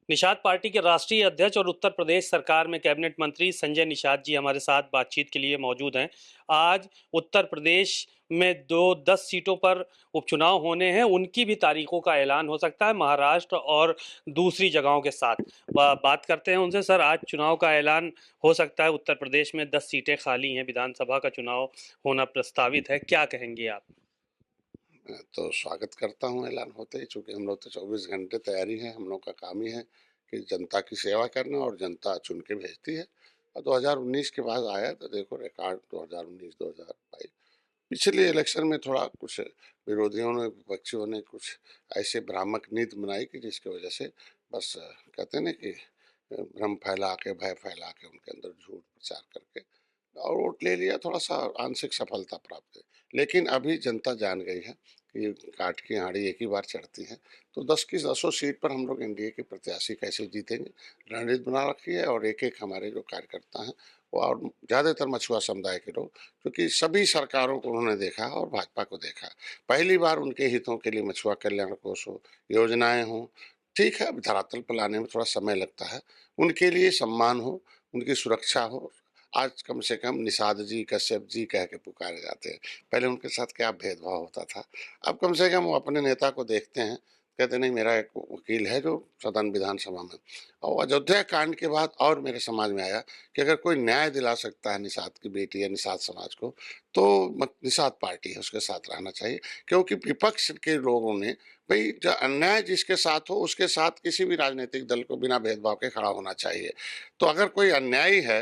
Nishad party के राष्ट्रीय अध्यक्ष और उत्तर प्रदेश सरकार में कैबिनेट मंत्री संजय निषाद जी हमारे साथ बातचीत के लिए मौजूद हैं। आज उत्तर प्रदेश में 10 सीटों पर उपचुनाव होने हैं, उनकी भी तारीखों का ऐलान हो सकता है महाराष्ट्र और दूसरी जगहों के साथ। बात करते हैं उनसे। सर, आज चुनाव का ऐलान हो सकता है, उत्तर प्रदेश में 10 सीटें खाली हैं, विधानसभा का चुनाव होना प्रस्तावित है, क्या कहेंगे आप? तो स्वागत करता हूँ ऐलान होते ही, चूँकि हम लोग तो 24 घंटे तैयारी है। हम लोग का काम ही है कि जनता की सेवा करना, और जनता चुन के भेजती है। और 2019 के बाद आया तो देखो रिकॉर्ड 2019-2022। पिछले इलेक्शन में थोड़ा कुछ विरोधियों ने, विपक्षियों ने कुछ ऐसे भ्रामक नीति बनाई कि जिसकी वजह से बस कहते हैं ना कि भ्रम फैला के, भय फैला के, उनके अंदर झूठ प्रचार करके और वोट ले लिया। थोड़ा-सा आंशिक सफलता प्राप्त हुई। लेकिन अभी जनता जान गई है कि काठ की आड़ी एक ही बार चढ़ती है। तो 10 की 10 सीट पर हम लोग एनडीए के प्रत्याशी कैसे जीतेंगे, रणनीति बना रखी है। और एक-एक हमारे जो कार्यकर्ता हैं वो, और ज़्यादातर मछुआ समुदाय के लोग, क्योंकि सभी सरकारों को उन्होंने देखा और भाजपा को देखा। पहली बार उनके हितों के लिए मछुआ कल्याण कोष हो, योजनाएँ हों, ठीक है, अब धरातल पर लाने में थोड़ा समय लगता है। उनके लिए सम्मान हो, उनकी सुरक्षा हो। आज कम से कम निषाद जी, कश्यप जी कह के पुकारे जाते हैं। पहले उनके साथ क्या भेदभाव होता था। अब कम से कम वो अपने नेता को देखते हैं, कहते नहीं, मेरा एक वकील है जो सदन विधानसभा में। और अयोध्या कांड के बाद और मेरे समझ में आया कि अगर कोई न्याय दिला सकता है निषाद की बेटी या निषाद समाज को, तो निषाद पार्टी है, उसके साथ रहना चाहिए। क्योंकि विपक्ष के लोगों ने, भाई जो अन्याय जिसके साथ हो उसके साथ किसी भी राजनीतिक दल को बिना भेदभाव के खड़ा होना चाहिए। तो अगर कोई अन्यायी है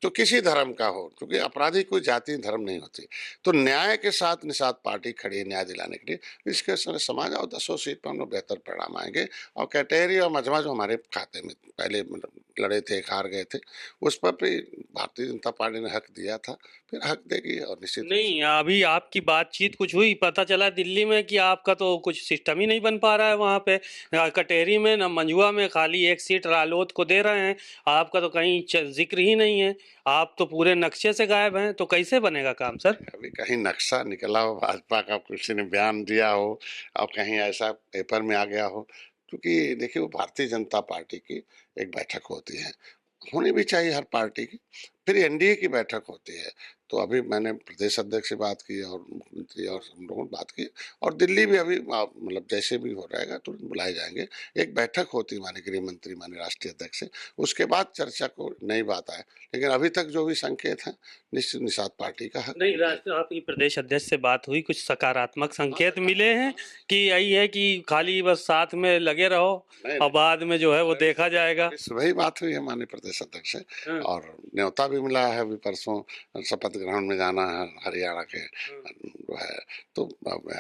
तो किसी धर्म का हो, क्योंकि अपराधी कोई जाति धर्म नहीं होती, तो न्याय के साथ निषाद पार्टी खड़ी है न्याय दिलाने के लिए। इसके समाज और 10 सीट पर हम लोग बेहतर परिणाम आएंगे। और कटेरी और मजमा जो हमारे खाते में पहले मतलब लड़े थे, हार गए थे, उस पर भी भारतीय जनता पार्टी ने हक दिया था, फिर हक देगी। और निश्चित रूप नहीं, अभी आपकी बातचीत कुछ हुई, पता चला दिल्ली में कि आपका तो कुछ सिस्टम ही नहीं बन पा रहा है वहाँ पे। कटेरी में न मंझुआ में खाली एक सीट रालोद को दे रहे हैं, आपका तो कहीं जिक्र ही नहीं है। आप तो पूरे नक्शे से गायब हैं, तो कैसे बनेगा काम सर? अभी कहीं नक्शा निकला हो भाजपा का, किसी ने बयान दिया हो और कहीं ऐसा पेपर में आ गया हो। क्योंकि देखिए, वो भारतीय जनता पार्टी की एक बैठक होती है, होनी भी चाहिए हर पार्टी की। फिर एनडीए की बैठक होती है। तो अभी मैंने प्रदेश अध्यक्ष से बात की और मुख्यमंत्री और हम लोगों ने बात की। और दिल्ली भी अभी मतलब जैसे भी हो रहेगा तुरंत बुलाए जाएंगे। एक बैठक होती है माननीय गृह मंत्री, माननीय राष्ट्रीय अध्यक्ष से, उसके बाद चर्चा को नई बात आए। लेकिन अभी तक जो भी संकेत हैं, निश्चित निषाद पार्टी का हक नहीं, है। राष्ट्र आपकी प्रदेश अध्यक्ष से बात हुई, कुछ सकारात्मक संकेत मिले हैं कि यही है कि खाली बस साथ में लगे रहो नहीं, और बाद में जो है वो देखा जाएगा? अभी सुबह ही बात हुई है माननीय प्रदेश अध्यक्ष से। हाँ, और न्योता भी मिला है, अभी परसों शपथ ग्रहण में जाना है हरियाणा के हाँ। जो है। तो अब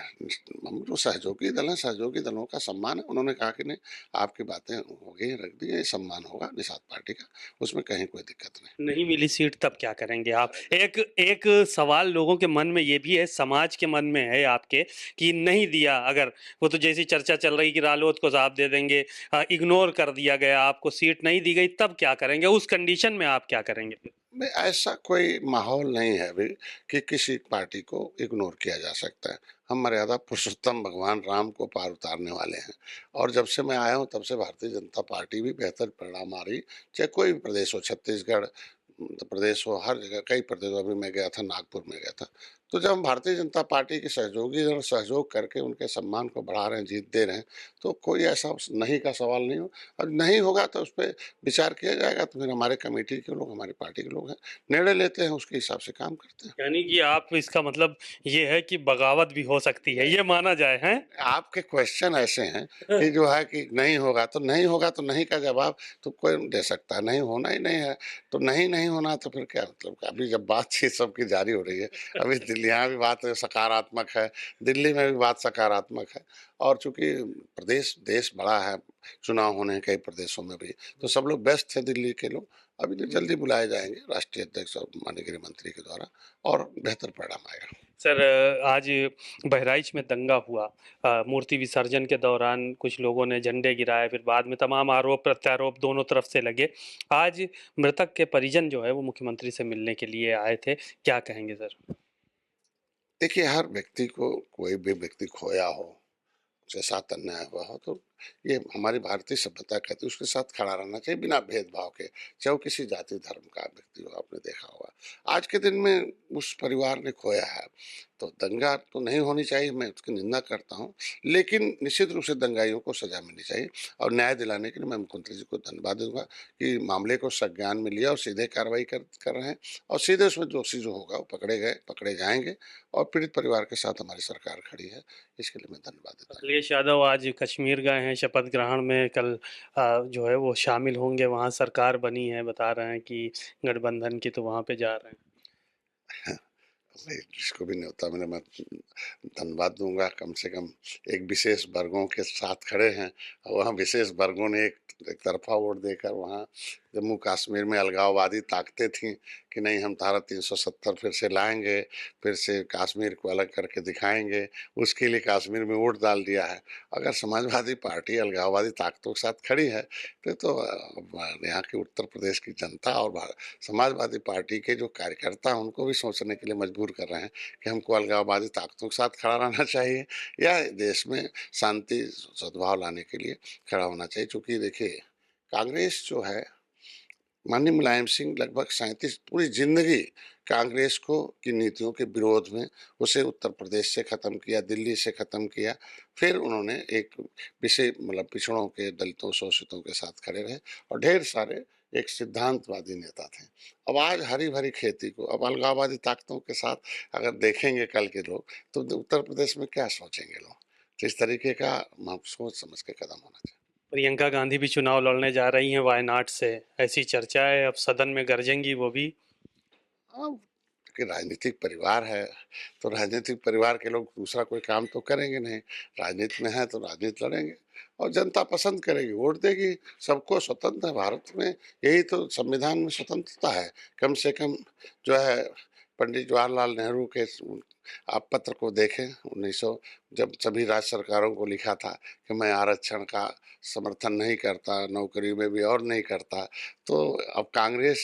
हम जो सहयोगी दल हैं, सहयोगी दलों का सम्मान है। उन्होंने कहा कि नहीं, आपकी बातें हो गई, रख दी, ये सम्मान होगा निषाद पार्टी का, उसमें कहीं कोई दिक्कत नहीं। नहीं मिली सीट तब क्या करेंगे आप? एक एक सवाल लोगों के मन में ये भी है, समाज के मन में है आपके, कि नहीं दिया अगर, वो तो जैसी चर्चा चल रही कि रालोद को आप दे देंगे, इग्नोर कर दिया गया, आपको सीट नहीं दी गई, तब क्या करेंगे? उस कंडीशन में आप क्या करेंगे फिर? नहीं, ऐसा कोई माहौल नहीं है अभी कि किसी पार्टी को इग्नोर किया जा सकता है। हम मर्यादा पुरुषोत्तम भगवान राम को पार उतारने वाले हैं। और जब से मैं आया हूँ तब से भारतीय जनता पार्टी भी बेहतर परिणाम आ रही, चाहे कोई भी प्रदेश हो, छत्तीसगढ़, उत्तर प्रदेश हो, हर जगह कई प्रदेश। अभी मैं गया था, नागपुर में गया था। तो जब हम भारतीय जनता पार्टी के सहयोगी और सहयोग करके उनके सम्मान को बढ़ा रहे हैं, जीत दे रहे हैं, तो कोई ऐसा नहीं का सवाल नहीं हो। अब नहीं होगा तो उस पर विचार किया जाएगा। तो फिर हमारे कमेटी के लोग, हमारी पार्टी के लोग हैं, निर्णय लेते हैं, उसके हिसाब से काम करते हैं। यानी कि आप, इसका मतलब ये है कि बगावत भी हो सकती है, ये माना जाए, हैं? आपके क्वेश्चन ऐसे हैं कि जो है कि नहीं होगा तो नहीं होगा, तो नहीं का जवाब तो कोई दे सकता है। नहीं होना ही नहीं है, तो नहीं नहीं होना, तो फिर क्या मतलब? अभी जब बातचीत सबकी जारी हो रही है, अभी दिल्ली, यहाँ भी बात सकारात्मक है, दिल्ली में भी बात सकारात्मक है। और चूंकि प्रदेश, देश बड़ा है, चुनाव होने हैं कई प्रदेशों में भी, तो सब लोग व्यस्त थे दिल्ली के लोग। अभी तो जल्दी बुलाए जाएंगे राष्ट्रीय अध्यक्ष और माननीय गृह मंत्री के द्वारा, और बेहतर परिणाम आएगा। सर, आज बहराइच में दंगा हुआ, मूर्ति विसर्जन के दौरान कुछ लोगों ने झंडे गिराए, फिर बाद में तमाम आरोप प्रत्यारोप दोनों तरफ से लगे। आज मृतक के परिजन जो है वो मुख्यमंत्री से मिलने के लिए आए थे, क्या कहेंगे सर? देखिए, हर व्यक्ति को, कोई भी व्यक्ति खोया हो, उसके साथ अन्याय हुआ हो, तो ये हमारी भारतीय सभ्यता कहती है, उसके साथ खड़ा रहना चाहिए बिना भेदभाव के, चाहे वो किसी जाति धर्म का व्यक्ति हो। आपने देखा होगा आज के दिन में उस परिवार ने खोया है। तो दंगा तो नहीं होनी चाहिए, मैं उसकी निंदा करता हूँ, लेकिन निश्चित रूप से दंगाइयों को सजा मिलनी चाहिए। और न्याय दिलाने के लिए मैं मुख्यमंत्री जी को धन्यवाद दूंगा कि मामले को संज्ञान में लिया और सीधे कार्रवाई कर रहे हैं, और सीधे उसमें दोषी जो होगा वो पकड़े जाएंगे, और पीड़ित परिवार के साथ हमारी सरकार खड़ी है। इसके लिए मैं धन्यवाद देता हूँ। अखिलेश यादव आज कश्मीर गए हैं शपथ ग्रहण में, कल जो है वो शामिल होंगे, वहाँ सरकार बनी है, बता रहे हैं कि गठबंधन की, तो वहाँ पे जा रहे हैं। मैं जिसको भी न्योता मैंने मैं धन्यवाद दूंगा। कम से कम एक विशेष वर्गों के साथ खड़े हैं, और वहाँ विशेष वर्गों ने एक तरफा वोट देकर वहाँ जम्मू कश्मीर में अलगाववादी ताकतें थीं कि नहीं हम धारा 370 फिर से लाएंगे, फिर से कश्मीर को अलग करके दिखाएंगे, उसके लिए कश्मीर में वोट डाल दिया है। अगर समाजवादी पार्टी अलगाववादी ताकतों के साथ खड़ी है तो यहाँ के उत्तर प्रदेश की जनता और समाजवादी पार्टी के जो कार्यकर्ता हैं उनको भी सोचने के लिए मजबूर कर रहे हैं कि हमको अलगाववादी ताकतों के साथ खड़ा रहना चाहिए या देश में शांति सद्भाव लाने के लिए खड़ा होना चाहिए। क्योंकि देखिए कांग्रेस जो है, माननीय मुलायम सिंह लगभग 37 पूरी जिंदगी कांग्रेस को की नीतियों के विरोध में उसे उत्तर प्रदेश से ख़त्म किया, दिल्ली से ख़त्म किया। फिर उन्होंने एक विषय मतलब पिछड़ों के, दलितों, शोषितों के साथ खड़े रहे, और ढेर सारे एक सिद्धांतवादी नेता थे। अब आज हरी भरी खेती को अब अलगाववादी ताकतों के साथ अगर देखेंगे कल के लोग, तो उत्तर प्रदेश में क्या सोचेंगे लोग। तो इस तरीके का सोच समझ के कदम होना चाहिए। प्रियंका गांधी भी चुनाव लड़ने जा रही हैं वायनाड से, ऐसी चर्चा है, अब सदन में गरजेंगी वो भी। हाँ, कि राजनीतिक परिवार है, तो राजनीतिक परिवार के लोग दूसरा कोई काम तो करेंगे नहीं। राजनीति में है तो राजनीति लड़ेंगे, और जनता पसंद करेगी, वोट देगी। सबको स्वतंत्र है भारत में, यही तो संविधान में स्वतंत्रता है। कम से कम जो है पंडित जवाहरलाल नेहरू के आप पत्र को देखें, 1900 जब सभी राज्य सरकारों को लिखा था कि मैं आरक्षण का समर्थन नहीं करता, नौकरी में भी और नहीं करता। तो अब कांग्रेस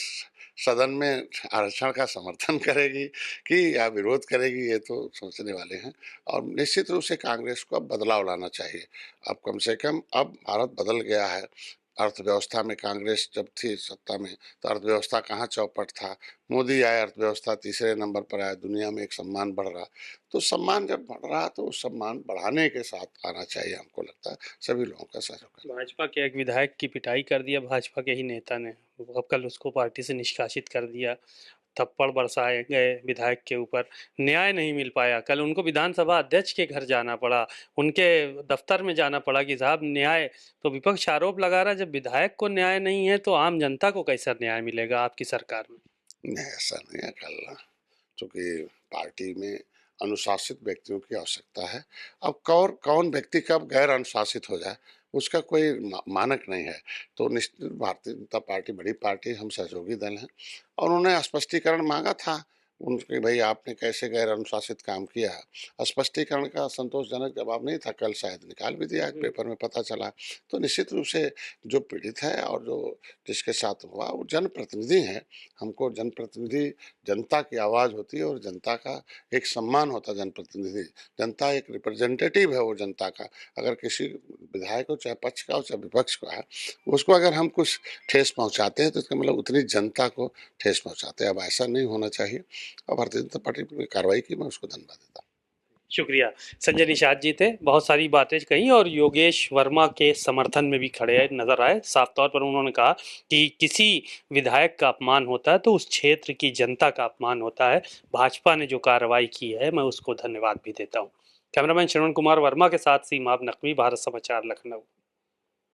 सदन में आरक्षण का समर्थन करेगी कि या विरोध करेगी, ये तो सोचने वाले हैं। और निश्चित रूप से कांग्रेस को अब बदलाव लाना चाहिए। अब कम से कम अब भारत बदल गया है। अर्थव्यवस्था में कांग्रेस जब थी सत्ता में तो अर्थव्यवस्था कहाँ चौपट था। मोदी आए, अर्थव्यवस्था तीसरे नंबर पर आया, दुनिया में एक सम्मान बढ़ रहा। तो सम्मान जब बढ़ रहा तो उस सम्मान बढ़ाने के साथ आना चाहिए, हमको लगता है सभी लोगों का सहयोग। भाजपा के एक विधायक की पिटाई कर दिया भाजपा के ही नेता ने, अब कल उसको पार्टी से निष्कासित कर दिया, थप्पड़ बरसाए गए विधायक के ऊपर, न्याय नहीं मिल पाया। कल उनको विधानसभा अध्यक्ष के घर जाना पड़ा, उनके दफ्तर में जाना पड़ा कि साहब न्याय। तो विपक्ष आरोप लगा रहा है जब विधायक को न्याय नहीं है तो आम जनता को कैसा न्याय मिलेगा आपकी सरकार में। नहीं, ऐसा नहीं है। कल चूँकि पार्टी में अनुशासित व्यक्तियों की आवश्यकता है। अब कौन व्यक्ति कब गैर अनुशासित हो जाए, उसका कोई मानक नहीं है। तो निश्चित भारतीय जनता पार्टी बड़ी पार्टी, हम सहयोगी दल हैं, और उन्होंने स्पष्टीकरण मांगा था उनके, भाई आपने कैसे गैर अनुशासित काम किया। स्पष्टीकरण का संतोषजनक जवाब नहीं था, कल शायद निकाल भी दिया, पेपर में पता चला। तो निश्चित रूप से जो पीड़ित है और जो जिसके साथ हुआ वो जनप्रतिनिधि हैं। हमको जनप्रतिनिधि जनता की आवाज़ होती है, और जनता का एक सम्मान होता है। जनप्रतिनिधि जनता एक रिप्रेजेंटेटिव है वो जनता का। अगर किसी विधायक हो, चाहे पक्ष का हो चाहे विपक्ष का है, उसको अगर हम कुछ ठेस पहुंचाते हैं तो इसका मतलब उतनी जनता को ठेस पहुंचाते हैं। अब ऐसा नहीं होना चाहिए, और भारतीय जनता पार्टी ने कार्रवाई की, मैं उसको धन्यवाद देता हूँ। शुक्रिया। संजय निषाद जी थे, बहुत सारी बातें कही और योगेश वर्मा के समर्थन में भी खड़े नजर आए। साफ तौर पर उन्होंने कहा कि किसी विधायक का अपमान होता है तो उस क्षेत्र की जनता का अपमान होता है। भाजपा ने जो कार्रवाई की है मैं उसको धन्यवाद भी देता हूँ। कैमरामैन श्रवण कुमार वर्मा के साथ सीमाब नकवी, भारत समाचार, लखनऊ।